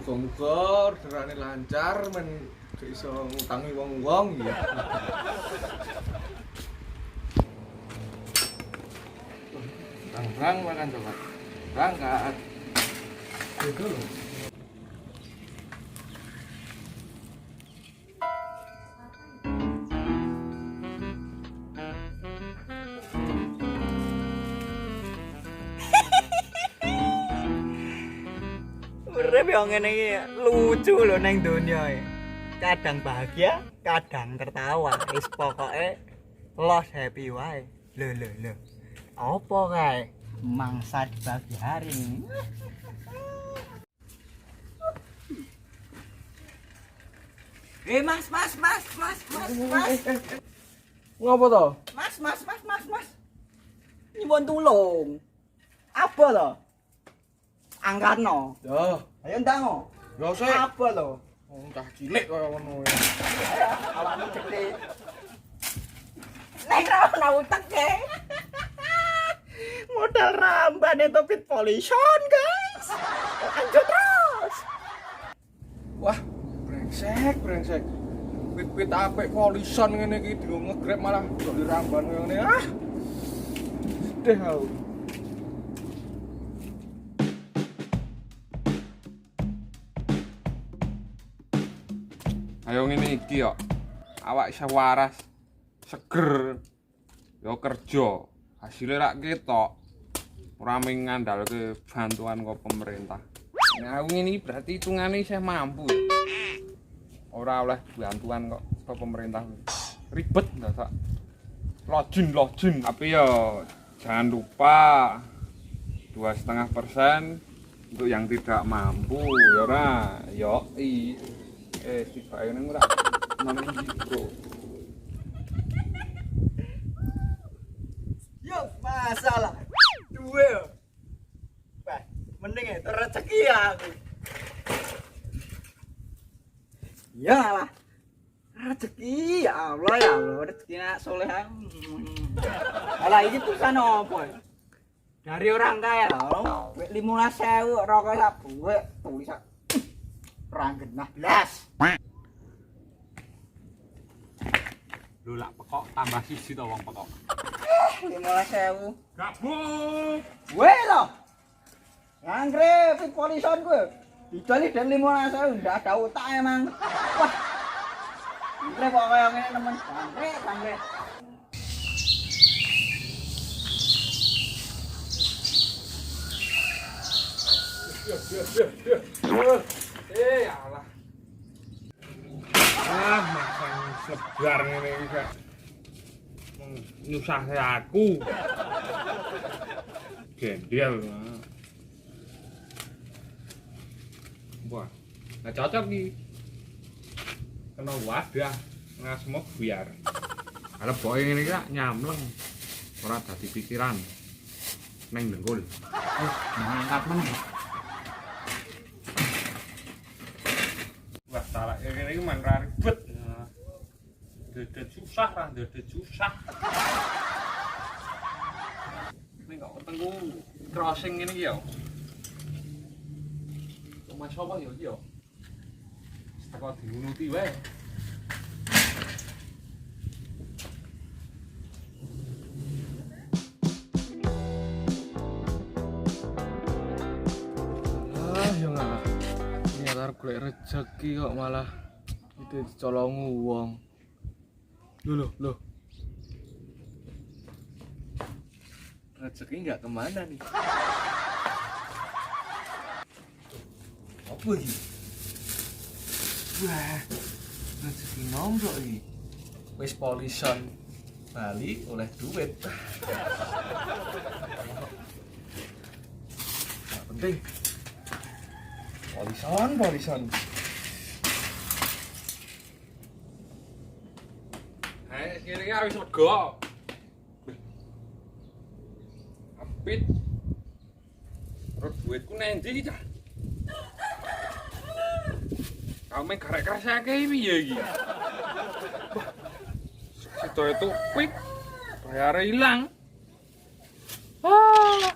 muga-muga orderane lancar men gak iso ngutangi wong-wong ya. Bang makan coba. Berangkat. Itu loh. Urip yo ngene iki lucu lho nang donya iki. Kadang bahagia, kadang tertawa. Wis pokoke los happy wae. Lho. Apa kae? Mangsa di pagi hari ini. Mas. Ngopo to? Mas. Nyuwun tulung. Apa to? Angkatno. Ya, Ayo ndango. ya sik. Apa to? Wong cah cilik kaya ngono ya. Awakmu gede. Nek ora utek ke. Modal rambane topit polishon, guys. Lanjut terus. Wah, brengsek. Pit-pit apik polison ngene iki dienggo ngegrab malah kok diramban kaya ngene. Ah. Sedih aku. Ayo ngene iki yo. Awak iso waras, seger. Yo kerja. Hasilnya rak ketok. Ora mung ngandalke bantuan kok pemerintah. Nah, aku ngene iki berarti hitungane isih mampu. Ora oleh bantuan kok saka pemerintah. Ribet ndak sak. Login. Tapi yo jangan lupa 2,5% untuk yang tidak mampu ya ora. Yoi. Tibake nang ora nang bro. Yo, masalah. Duwe. Wah, mending ya rezeki aku. Ya lah. Rezeki ya Allah, rezeki nak soleh. Alah iki tulisan apa? Dari orang kaya lho, 15.000 rokok sak buek tulisan. Orang genah blas. Lho lak pekok tambah siji to wong pekok. 15.000. Gabung. Weh lho. Ngangre fit polison gue. Didoli dan 15.000 ndak ada utak emang. Wah. Ngangre kok kaya ngene temen. Ngangre. Alah. Masang sebar ngene iki kak. Nyusahke aku. Gendel. Wah, nggak cocok nih. Kena wadah, ngasmok biar. Kalau boy ngene iki nyamleng. Ora dadi pikiran. Neng dengkul. Ngangkat meneh. Wah, salah ngene iki men ra ribet. Dedet susah. Ini kok ketemu crossing ngene iki ya. Omah sapa ya iki ya? Teko diunuti wae. Ya ngalah. Ini arep golek rezeki kok malah itu dicolongi wong. Loh. Rezeki nggak kemana nih? Apa ini? Wah, rezeki nombrok ini. Wis polison Bali oleh duit. Nggak penting. Polison. Hai, kira-kira wis lega. Apit. Terus duitku nang ndi cah? Kau main karek-karek kayak piye iki? Itu pik bayar hilang. Ah.